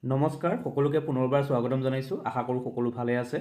নমস্কাৰ সকলোকে পুনৰবাৰ স্বাগতম জনাইছোঁ আশা কৰোঁ সকলো ভালে আছে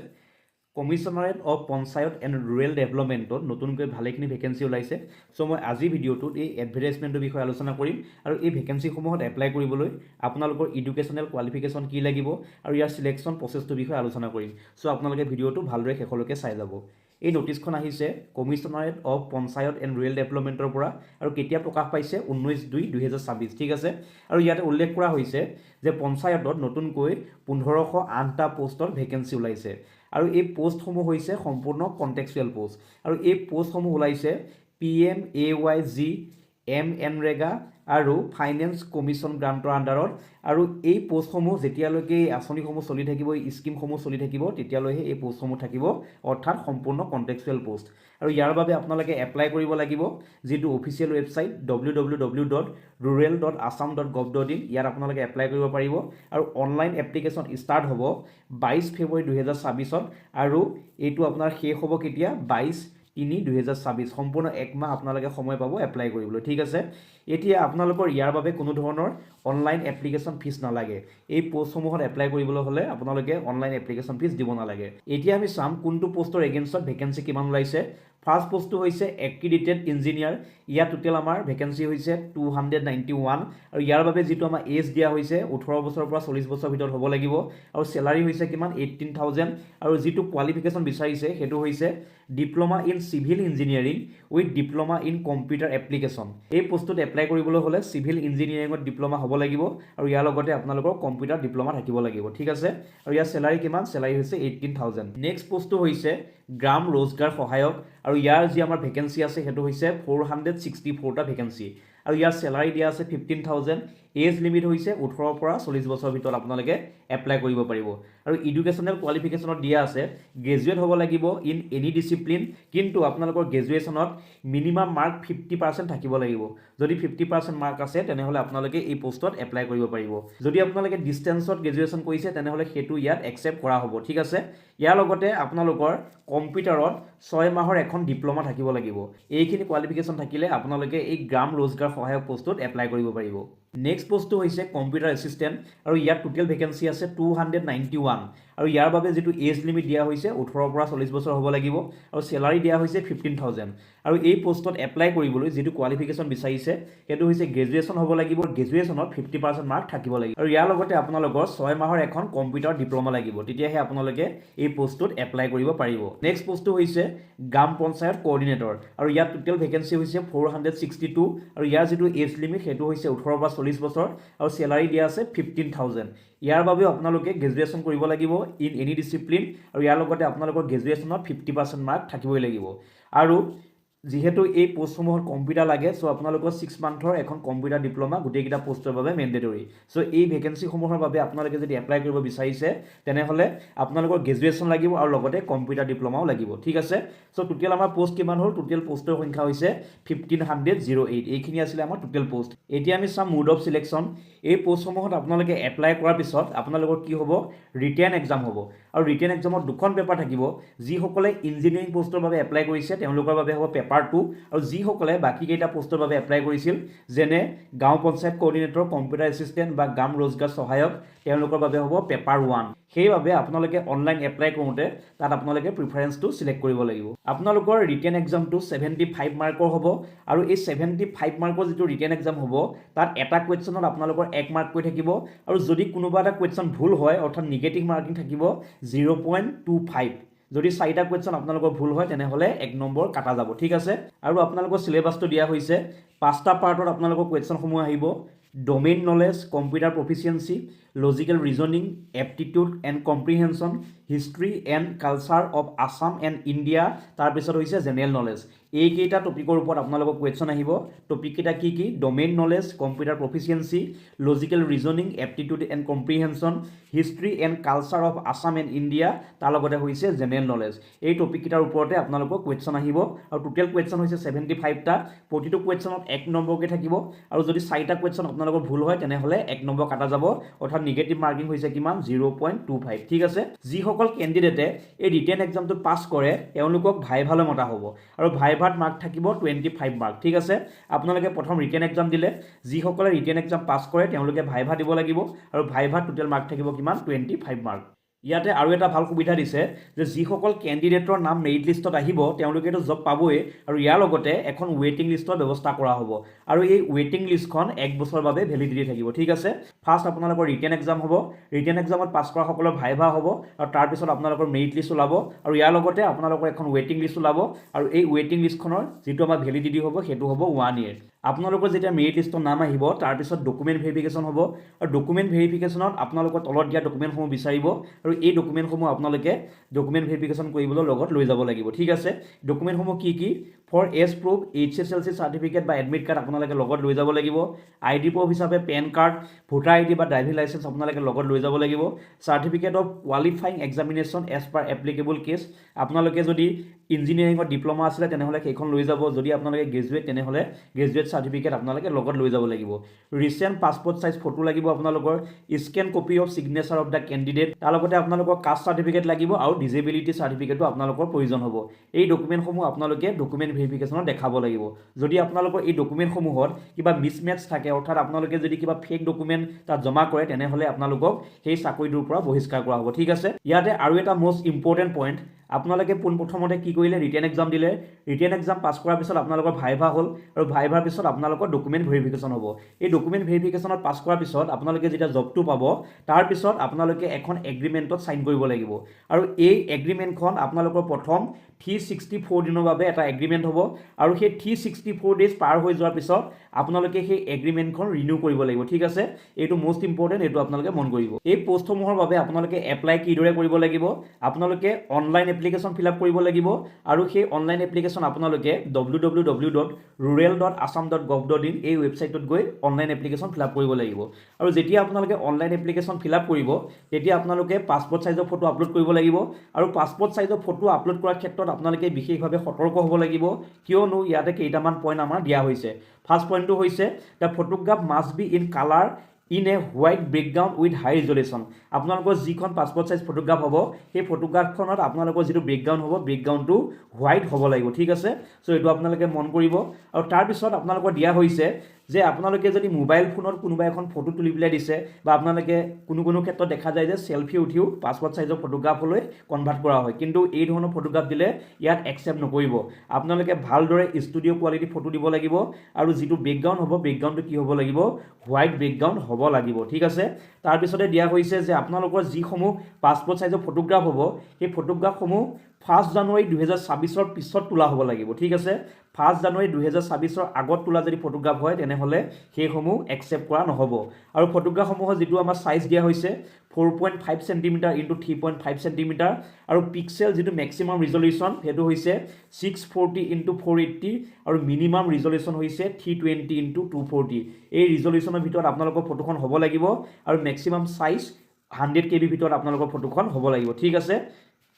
কমিশনাৰেট অফ পঞ্চায়ত এণ্ড ৰুৰেল ডেভেলপমেণ্টত নতুনকৈ ভালেখিনি ভেকেঞ্চি ওলাইছে চ' মই আজি ভিডিঅ'টোত এই এডভাৰটাইজমেণ্টৰ বিষয়ে আলোচনা কৰিম আৰু এই ভেকেঞ্চিসমূহত এপ্লাই কৰিবলৈ আপোনালোকৰ এডুকেশ্যনেল কোৱালিফিকেশ্যন কি লাগিব আৰু ইয়াৰ চিলেকশ্যন প্ৰচেছটোৰ বিষয়ে আলোচনা কৰিম চ' আপোনালোকে ভিডিঅ'টো ভালদৰে শেষলৈকে চাই যাব এই নটিছখন আহিছে কমিশনাৰেট অফ পঞ্চায়ত এণ্ড ৰুৰেল ডেভেলপমেণ্টৰ পৰা আৰু কেতিয়া প্ৰকাশ পাইছে 19/2/2026 ঠিক আছে আৰু ইয়াতে উল্লেখ কৰা হৈছে যে পঞ্চায়তত নতুনকৈ 1508টা পোষ্টৰ ভেকেঞ্চি ওলাইছে আৰু এই পোষ্টসমূহ হৈছে সম্পূৰ্ণ কণ্টেক্সুৱেল পোষ্ট আৰু এই পোষ্টসমূহ ওলাইছে PMAYG MNREGA আৰু ফাইনেন্স কমিশ্যন গ্ৰাণ্টৰ আণ্ডাৰত আৰু এই পোষ্টসমূহ যেতিয়ালৈকে এই আঁচনিসমূহ চলি থাকিব এই স্কিমসমূহ চলি থাকিব তেতিয়ালৈহে এই পোষ্টসমূহ থাকিব অৰ্থাৎ সম্পূৰ্ণ কণ্টেক্সুৱেল পোষ্ট আৰু ইয়াৰ বাবে আপোনালোকে এপ্লাই কৰিব লাগিব যিটো অফিচিয়েল ৱেবছাইট www.rural.assam.gov.in ইয়াত আপোনালোকে এপ্লাই কৰিব পাৰিব আৰু অনলাইন এপ্লিকেশ্যন ষ্টাৰ্ট হ'ব 22 ফেব্ৰুৱাৰী 2026 আৰু এইটো আপোনাৰ শেষ হ'ব কেতিয়া 22/3/2026 সম্পূৰ্ণ এক মাহ আপোনালোকে সময় পাব এপ্লাই কৰিবলৈ ঠিক আছে এতিয়া আপোনালোকৰ ইয়াৰ বাবে কোনো ধৰণৰ অনলাইন এপ্লিকেশ্যন ফিজ নালাগে এই পোষ্টসমূহত এপ্লাই কৰিবলৈ হ'লে আপোনালোকে অনলাইন এপ্লিকেশ্যন ফিজ দিব নালাগে এতিয়া আমি চাম কোনটো পোষ্টৰ এগেইনষ্টত ভেকেঞ্চি কিমান ওলাইছে ফাৰ্ষ্ট পোষ্টটো হৈছে এক্ৰিডিটেড ইঞ্জিনিয়াৰ ইয়াত টোটেল আমাৰ ভেকেঞ্চি হৈছে 291 আৰু ইয়াৰ বাবে যিটো আমাৰ এজ দিয়া হৈছে 18 বছৰৰ পৰা 40 বছৰৰ ভিতৰত হ'ব লাগিব আৰু চেলাৰী হৈছে কিমান 18,000 আৰু যিটো কোৱালিফিকেশ্যন বিচাৰিছে সেইটো হৈছে diploma in civil engineering with diploma in computer application এই পোষ্টটোত এপ্লাই কৰিবলৈ হ'লে চিভিল ইঞ্জিনিয়াৰিঙত ডিপ্ল'মা হ'ব লাগিব আৰু ইয়াৰ লগতে আপোনালোকৰ কম্পিউটাৰ ডিপ্ল'মা থাকিব লাগিব ঠিক আছে আৰু ইয়াৰ চেলাৰী কিমান চেলাৰী হৈছে 18,000 নেক্সট পোষ্টটো হৈছে গ্ৰাম ৰোজগাৰ সহায়ক আৰু ইয়াৰ যি আমাৰ ভেকেঞ্চি আছে সেইটো হৈছে 464টা ভেকেঞ্চি আৰু ইয়াৰ চেলাৰী দিয়া আছে 15,000 এজ লিমিট হৈছে 18 পৰা 40 বছৰৰ ভিতৰত আপোনালোকে এপ্লাই কৰিব পাৰিব আৰু এডুকেশ্যনেল কোৱালিফিকেশ্যনত দিয়া আছে গ্ৰেজুৱেট হ'ব লাগিব ইন এনি ডিচিপ্লিন কিন্তু আপোনালোকৰ গ্ৰেজুৱেশ্যনত মিনিমাম মাৰ্ক 50% থাকিব লাগিব যদি 50% মাৰ্ক আছে তেনেহ'লে আপোনালোকে এই পোষ্টত এপ্লাই কৰিব পাৰিব যদি আপোনালোকে ডিষ্টেঞ্চত গ্ৰেজুৱেশ্যন কৰিছে তেনেহ'লে সেইটো ইয়াত একচেপ্ট কৰা হ'ব ঠিক আছে ইয়াৰ লগতে আপোনালোকৰ কম্পিউটাৰত 6 মাহৰ এখন ডিপ্ল'মা থাকিব লাগিব এইখিনি কোৱালিফিকেশ্যন থাকিলে আপোনালোকে এই গ্ৰাম ৰোজগাৰ সহায়ক পোষ্টত এপ্লাই কৰিব পাৰিব নেক্সট পোষ্টটো হৈছে কম্পিউটাৰ এছিষ্টেণ্ট আৰু ইয়াত টোটেল ভেকেঞ্চি আছে 291 আৰু ইয়াৰ বাবে যিটো এজ লিমিট দিয়া হৈছে 18 পৰা 40 বছৰ হ'ব লাগিব আৰু চেলাৰী দিয়া হৈছে 15,000 আৰু এই পোষ্টত এপ্লাই কৰিবলৈ যিটো কোৱালিফিকেশ্যন বিচাৰিছে সেইটো হৈছে গ্ৰেজুৱেশ্যন হ'ব লাগিব গ্ৰেজুৱেশ্যনত 50% মাৰ্ক থাকিব লাগিব আৰু ইয়াৰ লগতে আপোনালোকৰ 6 মাহৰ এখন কম্পিউটাৰ ডিপ্ল'মা লাগিব তেতিয়াহে আপোনালোকে এই পোষ্টটোত এপ্লাই কৰিব পাৰিব নেক্সট পোষ্টটো হৈছে গ্ৰাম পঞ্চায়ত কোঅৰ্ডিনেটৰ আৰু ইয়াত টোটেল ভেকেঞ্চি হৈছে 462 আৰু ইয়াৰ যিটো এজ লিমিট সেইটো হৈছে 18 পৰা 40 বছৰ আৰু চেলাৰী দিয়া আছে 15,000 ইয়াৰ বাবে আপোনালোকে গ্ৰেজুৱেশ্যন কৰিব লাগিব ইন এনি ডিচিপ্লিন আৰু ইয়াৰ লগতে আপোনালোকৰ গ্ৰেজুৱেশ্যনত 50% মাৰ্ক থাকিবই লাগিব আৰু যিহেতু এই পোষ্টসমূহত কম্পিউটাৰ লাগে চ' আপোনালোকৰ 6 মান্থৰ এখন কম্পিউটাৰ ডিপ্ল'মা গোটেইকেইটা পোষ্টৰ বাবে মেণ্ডেটৰী চ' এই ভেকেঞ্চিসমূহৰ বাবে আপোনালোকে যদি এপ্লাই কৰিব বিচাৰিছে তেনেহ'লে আপোনালোকৰ গ্ৰেজুৱেশ্যন লাগিব আৰু লগতে কম্পিউটাৰ ডিপ্ল'মাও লাগিব ঠিক আছে চ' টোটেল আমাৰ পোষ্ট কিমান হ'ল টোটেল পোষ্টৰ সংখ্যা হৈছে 1508 এইখিনি আছিলে আমাৰ টোটেল পোষ্ট এতিয়া আমি চাম মোড অফ চিলেকশ্যন এই পোষ্টসমূহত আপোনালোকে এপ্লাই কৰাৰ পিছত আপোনালোকৰ কি হ'ব ৰিটেন এক্সাম হ'ব আৰু ৰিটেন এক্সামত দুখন পেপাৰ থাকিব যিসকলে ইঞ্জিনিয়াৰিং পোষ্টৰ বাবে এপ্লাই কৰিছে তেওঁলোকৰ বাবে হ'ব পেপাৰ 2 আৰু যিসকলে বাকীকেইটা পোষ্টৰ বাবে এপ্লাই কৰিছিল যেনে গাঁও পঞ্চায়ত কোঅৰ্ডিনেটৰ কম্পিউটাৰ এছিষ্টেণ্ট বা গ্ৰাম ৰোজগাৰ সহায়ক তেওঁলোকৰ বাবে হ'ব পেপাৰ 1 সেইবাবে আপোনালোকে অনলাইন এপ্লাই কৰোঁতে তাত আপোনালোকে প্ৰিফাৰেঞ্চটো চিলেক্ট কৰিব লাগিব আপোনালোকৰ ৰিটেন এক্সামটো 75 মাৰ্কৰ হ'ব আৰু এই 75 মাৰ্কৰ যিটো ৰিটেন এক্সাম হ'ব তাত এটা কুৱেশ্যনত আপোনালোকৰ 1 মাৰ্ককৈ থাকিব আৰু যদি কোনোবা এটা কুৱেশ্যন ভুল হয় অৰ্থাৎ নিগেটিভ মাৰ্কিং থাকিব 0.25 যদি 4টা কুৱেশ্যন আপোনালোকৰ ভুল হয় তেনেহ'লে 1 নম্বৰ কাটা যাব ঠিক আছে আৰু আপোনালোকৰ চিলেবাছটো দিয়া হৈছে 5টা পাৰ্টত আপোনালোকৰ কুৱেশ্যনসমূহ আহিব domain knowledge computer proficiency logical reasoning aptitude and comprehension history and culture of Assam and India তাৰপিছত হৈছে জেনেৰেল নলেজ এইকেইটা টপিকৰ ওপৰত আপোনালোকৰ কুৱেশ্যন আহিব টপিককেইটা কি কি domain knowledge computer proficiency logical reasoning aptitude and comprehension history and culture of Assam and India তাৰ লগতে হৈছে জেনেৰেল নলেজ এই টপিককেইটাৰ ওপৰতে আপোনালোকৰ কুৱেশ্যন আহিব আৰু টোটেল কুৱেশ্যন হৈছে 75টা প্ৰতিটো কুৱেশ্যনত 1 নম্বৰকৈ থাকিব আৰু যদি 4টা কুৱেশ্যন আপোনালোকৰ ভুল হয় তেনেহ'লে 1 নম্বৰ কাটা যাব অৰ্থাৎ অৰ্থাৎ নিগেটিভ মাৰ্কিং হৈছে কিমান 0.25 ঠিক আছে যিসকল কেণ্ডিডেটে এই ৰিটেন এক্সামটো পাছ কৰে তেওঁলোকক ভাইভালৈ মতা হ'ব আৰু ভাইভাত মাৰ্ক থাকিব 25 মাৰ্ক ঠিক আছে আপোনালোকে প্ৰথম ৰিটেন এক্সাম দিলে যিসকলে ৰিটেন এক্সাম পাছ কৰে তেওঁলোকে ভাইভা দিব লাগিব আৰু ভাইভাত টোটেল মাৰ্ক থাকিব কিমান 25 মাৰ্ক ইয়াতে আৰু এটা ভাল সুবিধা দিছে যে যিসকল কেণ্ডিডেটৰ নাম মেৰিট লিষ্টত আহিব তেওঁলোকেতো জব পাবই আৰু ইয়াৰ লগতে এখন ৱেটিং লিষ্টৰ ব্যৱস্থা কৰা হ'ব আৰু এই ৱেটিং লিষ্টখন 1 বছৰৰ বাবে ভেলিডিটি থাকিব ঠিক আছে ফাৰ্ষ্ট আপোনালোকৰ ৰিটেন এক্সাম হ'ব ৰিটেন এক্সামত পাছ কৰা সকলৰ ভাইভা হ'ব আৰু তাৰ পিছত আপোনালোকৰ মেৰিট লিষ্ট ওলাব আৰু ইয়াৰ লগতে আপোনালোকৰ এখন ৱেটিং লিষ্ট ওলাব আৰু এই ৱেটিং লিষ্টখনৰ যিটো আমাৰ ভেলিডিটি হ'ব সেইটো হ'ব 1 year আপোনালোকৰ যেতিয়া মেৰিট লিষ্টৰ নাম আহিব তাৰ পিছত ডকুমেণ্ট ভেৰিফিকেশ্যন হ'ব আৰু ডকুমেণ্ট ভেৰিফিকেশ্যনত আপোনালোকৰ তলত দিয়া ডকুমেণ্টসমূহ বিচাৰিব আৰু এই ডকুমেণ্টসমূহ আপোনালোকে ডকুমেণ্ট ভেৰিফিকেশ্যন কৰিবলৈ লগত লৈ যাব লাগিব ঠিক আছে ডকুমেণ্টসমূহ কি for age proof HSLC certificate বা এডমিট কাৰ্ড আপোনালোকে লগত লৈ যাব লাগিব ID প্ৰুফ হিচাপে পেন কাৰ্ড ভোটাৰ ID বা ড্ৰাইভিং লাইচেন্স আপোনালোকে লগত লৈ যাব লাগিব certificate of qualifying examination as per applicable case আপোনালোকে যদি ইঞ্জিনিয়াৰিঙৰ ডিপ্ল'মা আছিলে তেনেহ'লে সেইখন লৈ যাব যদি আপোনালোকে গ্ৰেজুৱেট তেনেহ'লে গ্ৰেজুৱেট চাৰ্টিফিকেট আপোনালোকে লগত লৈ যাব লাগিব ৰিচেণ্ট পাছপৰ্ট সাইজ ফটো লাগিব আপোনালোকৰ scan copy of signature of the candidate তাৰ লগতে আপোনালোকৰ কাষ্ট চাৰ্টিফিকেট লাগিব আৰু ডিজেবিলিটি চাৰ্টিফিকেটো আপোনালোকৰ প্ৰয়োজন হ'ব এই ডকুমেণ্টসমূহ আপোনালোকে ডকুমেণ্ট ভেৰিফিকেশ্যনত দেখাব লাগিব যদি আপোনালোকৰ এই ডকুমেণ্টসমূহত কিবা মিছমেচ থাকে অৰ্থাৎ আপোনালোকে যদি কিবা ফেক ডকুমেণ্ট তাত জমা কৰে তেনেহ'লে আপোনালোকক সেই চাকৰিটোৰ পৰা বহিষ্কাৰ কৰা হ'ব ঠিক আছে ইয়াতে আৰু এটা মোষ্ট ইম্পৰ্টেণ্ট পইণ্ট আপোনালোকে পোনপ্ৰথমতে কি কৰিলে ৰিটেন এক্সাম দিলে ৰিটেন এক্সাম পাছ কৰাৰ পিছত আপোনালোকৰ ভাইভা হ'ল আৰু ভাইভাৰ পিছত আপোনালোকৰ ডকুমেণ্ট ভেৰিফিকেশ্যন হ'ব এই ডকুমেণ্ট ভেৰিফিকেশ্যনত পাছ কৰাৰ পিছত আপোনালোকে যেতিয়া জবটো পাব তাৰ পিছত আপোনালোকে এখন এগ্ৰিমেণ্টত সাইন কৰিব লাগিব আৰু এই এগ্ৰিমেণ্টখন আপোনালোকৰ প্ৰথম 364 দিনৰ বাবে এটা এগ্ৰিমেণ্ট হ'ব আৰু সেই 364 ডেজ পাৰ হৈ যোৱাৰ পিছত আপোনালোকে সেই এগ্ৰিমেণ্টখন ৰিনিউ কৰিব লাগিব ঠিক আছে এইটো মোষ্ট ইম্পৰ্টেণ্ট এইটো আপোনালোকে মন কৰিব এই পোষ্টসমূহৰ বাবে আপোনালোকে এপ্লাই কিদৰে কৰিব লাগিব আপোনালোকে অনলাইন এপ্লিকেশ্যন ফিল আপ কৰিব লাগিব আৰু সেই অনলাইন এপ্লিকেশ্যন আপোনালোকে www.rural.assam.gov.in এই ৱেবছাইটত গৈ অনলাইন এপ্লিকেশ্যন ফিল আপ কৰিব লাগিব আৰু যেতিয়া আপোনালোকে অনলাইন এপ্লিকেশ্যন ফিল আপ কৰিব তেতিয়া আপোনালোকে পাছপৰ্ট সাইজৰ ফটো আপলোড কৰিব লাগিব আৰু পাছপৰ্ট সাইজৰ ফটো আপলোড কৰাৰ ক্ষেত্ৰত আপোনালোকে বিশেষভাৱে সতৰ্ক হ'ব লাগিব কিয়নো ইয়াতে কেইটামান পইণ্ট আমাৰ দিয়া হৈছে ফাৰ্ষ্ট পইণ্টটো হৈছে the photograph must be in colour in a white background with high resolution আপোনালোকৰ যিখন পাছপৰ্ট সাইজ ফটোগ্ৰাফ হ'ব সেই ফটোগ্ৰাফখনত আপোনালোকৰ যিটো বেকগ্ৰাউণ্ড হ'ব বেকগ্ৰাউণ্ডটো হোৱাইট হ'ব লাগিব ঠিক আছে চ' এইটো আপোনালোকে মন কৰিব আৰু তাৰপিছত আপোনালোকৰ দিয়া হৈছে যে আপোনালোকে যদি মোবাইল ফোনত কোনোবা এখন ফটো তুলি পেলাই দিছে বা আপোনালোকে কোনো ক্ষেত্ৰত দেখা যায় যে সেলফি উঠিও পাছপৰ্ট সাইজৰ ফটোগ্ৰাফলৈ কনভাৰ্ট কৰা হয় কিন্তু এই ধৰণৰ ফটোগ্ৰাফ দিলে ইয়াত একচেপ্ট নকৰিব আপোনালোকে ভালদৰে ষ্টুডিঅ' কোৱালিটি ফটো দিব লাগিব আৰু যিটো বেকগ্ৰাউণ্ড হ'ব বেকগ্ৰাউণ্ডটো কি হ'ব লাগিব হোৱাইট বেকগ্ৰাউণ্ড হ'ব লাগিব ঠিক আছে তাৰপিছতে দিয়া হৈছে যে আপোনালোকৰ যিসমূহ পাছপৰ্ট সাইজৰ ফটোগ্ৰাফ হ'ব সেই ফটোগ্ৰাফসমূহ 1 জানুৱাৰী 2026 পিছত তোলা হ'ব লাগিব ঠিক আছে 1 জানুৱাৰী 2026 আগত তোলা যদি ফটোগ্ৰাফ হয় তেনেহ'লে সেইসমূহ একচেপ্ট কৰা নহ'ব আৰু ফটোগ্ৰাফসমূহৰ যিটো আমাৰ সাইজ দিয়া হৈছে 4.5 সেন্টিমিটাৰ ইনটু 3.5 সেন্টিমিটাৰ আৰু পিক্সেল যিটো মেক্সিমাম ৰিজলিউশ্যন সেইটো হৈছে 640 ইনটু 480 আৰু মিনিমাম ৰিজলিউশ্যন হৈছে 320 ইনটু 240 এই ৰিজলিউশ্যনৰ ভিতৰত আপোনালোকৰ ফটোখন হ'ব লাগিব আৰু মেক্সিমাম সাইজ 100 KB ভিতৰত আপোনালোকৰ ফটোখন হ'ব লাগিব ঠিক আছে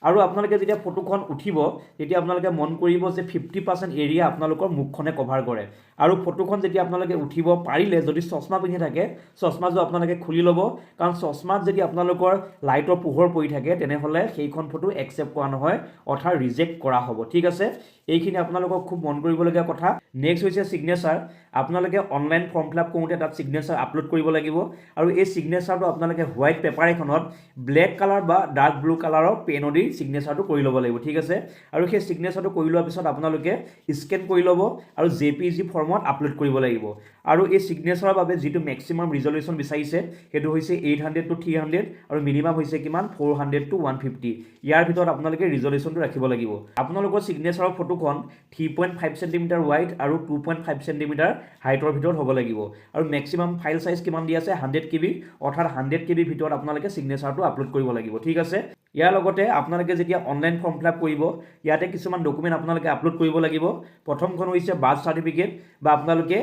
আৰু আপোনালোকে যেতিয়া ফটোখন উঠিব তেতিয়া আপোনালোকে মন কৰিব যে 50% এৰিয়া আপোনালোকৰ মুখখনে কভাৰ কৰে আৰু ফটোখন যেতিয়া আপোনালোকে উঠিব পাৰিলে যদি চশমা পিন্ধি থাকে চশমাটো আপোনালোকে খুলি ল'ব কাৰণ চশমাত যদি আপোনালোকৰ লাইটৰ পোহৰ পৰি থাকে তেনেহ'লে সেইখন ফটো একচেপ্ট কৰা নহয় অৰ্থাৎ ৰিজেক্ট কৰা হ'ব ঠিক আছে এইখিনি আপোনালোকক খুব মন কৰিবলগীয়া কথা নেক্সট হৈছে সিগনেচাৰ আপোনালোকে অনলাইন ফৰ্ম ফিল আপ কৰোঁতে তাত সিগনেচাৰ আপলোড কৰিব লাগিব আৰু এই সিগনেচাৰটো আপোনালোকে হোৱাইট পেপাৰ এখনত ব্লেক কালাৰ বা ডাৰ্ক ব্লু কালাৰৰ পেন দি সিগনেচাৰটো কৰি ল'ব লাগিব ঠিক আছে আৰু সেই সিগনেচাৰটো কৰি লোৱাৰ পিছত আপোনালোকে স্কেন কৰি ল'ব আৰু JPG ফৰ্মত আপলোড কৰিব লাগিব আৰু এই সিগনেচাৰৰ বাবে যিটো মেক্সিমাম ৰিজলিউশ্যন বিচাৰিছে সেইটো হৈছে 800 to 300 আৰু মিনিমাম হৈছে কিমান 400 to 150 ইয়াৰ ভিতৰত আপোনালোকে ৰিজলিউশ্যনটো ৰাখিব লাগিব আপোনালোকৰ সিগনেচাৰৰ ফটোখন 3.5 সেন্টিমিটাৰ ওয়াইড আৰু 2.5 সেন্টিমিটাৰ হাইটৰ ভিতৰত হ'ব লাগিব আৰু মেক্সিমাম ফাইল সাইজ কিমান দিয়া আছে 100 KB অৰ্থাৎ 100 KB ভিতৰত আপোনালোকে সিগনেচাৰটো আপলোড কৰিব লাগিব ঠিক আছে ইয়াৰ লগতে আপোনালোকে যেতিয়া অনলাইন ফৰ্ম ফিল আপ কৰিব ইয়াতে কিছুমান ডকুমেণ্ট আপোনালোকে আপলোড কৰিব লাগিব প্ৰথমখন হৈছে বাৰ্থ চাৰ্টিফিকেট বা আপোনালোকে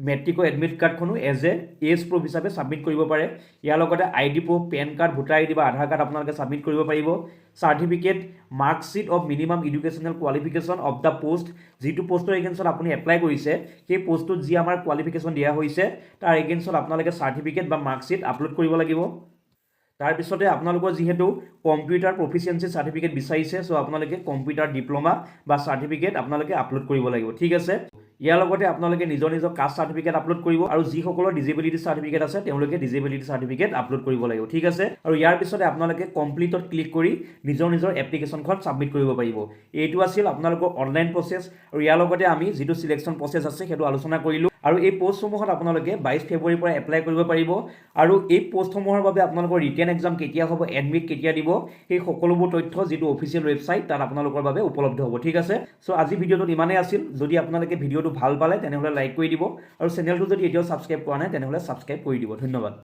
মেট্ৰিকৰ এডমিট কাৰ্ডখনো এজ এজ প্ৰুফ হিচাপে ছাবমিট কৰিব পাৰে। ইয়াৰ লগতে ID proof, pan card, voter ID বা আধাৰ কাৰ্ড আপোনালোকে ছাবমিট কৰিব পাৰিব। Certificate, marksheet of minimum educational qualification of the post, যিটো পোষ্টৰ এগেইনষ্টত আপুনি এপ্লাই কৰিছে সেই পোষ্টটোত যি আমাৰ কোৱালিফিকেশ্যন দিয়া হৈছে তাৰ এগেইনষ্টত আপোনালোকে চাৰ্টিফিকেট বা মাৰ্কশ্বিট আপলোড কৰিব লাগিব। তাৰপিছতে আপোনালোকৰ যিহেতু কম্পিউটাৰ প্ৰফিচিয়েঞ্চি চাৰ্টিফিকেট বিচাৰিছে, চ' আপোনালোকে কম্পিউটাৰ ডিপ্ল'মা বা চাৰ্টিফিকেট আপোনালোকে আপলোড কৰিব লাগিব, ঠিক আছে। ইয়াৰ লগতে আপোনালোকে নিজৰ কাষ্ট চাৰ্টিফিকেট আপলোড কৰিব আৰু যিসকলৰ ডিজেবিলিটি চাৰ্টিফিকেট আছে তেওঁলোকে ডিজেবিলিটি চাৰ্টিফিকেট আপলোড কৰিব লাগিব, ঠিক আছে। আৰু ইয়াৰ পিছতে আপোনালোকে কমপ্লিটত ক্লিক কৰি নিজৰ এপ্লিকেশ্যনখন ছাবমিট কৰিব পাৰিব। এইটো আছিল আপোনালোকৰ অনলাইন প্ৰচেছ। আৰু ইয়াৰ লগতে আমি যিটো চিলেকশ্যন প্ৰচেছ আছে সেইটো আলোচনা কৰিলোঁ। আৰু এই পোষ্টসমূহত আপোনালোকে 22 ফেব্ৰুৱাৰীৰ পৰা এপ্লাই কৰিব পাৰিব। আৰু এই পোষ্টসমূহৰ বাবে আপোনালোকৰ ৰিটেন এক্সাম কেতিয়া হ'ব, এডমিট কেতিয়া দিব, সেই সকলোবোৰ তথ্য যিটো অফিচিয়েল ৱেবছাইট তাত আপোনালোকৰ বাবে উপলব্ধ হ'ব, ঠিক আছে। চ' আজি ভিডিঅ'টোত ইমানেই আছিল। যদি আপোনালোকে ভিডিঅ'টো ভাল পালে তেনেহ'লে লাইক কৰি দিব আৰু চেনেলটো যদি এতিয়াও ছাবস্ক্ৰাইব কৰা নাই তেনেহ'লে ছাবস্ক্ৰাইব কৰি দিব। ধন্যবাদ।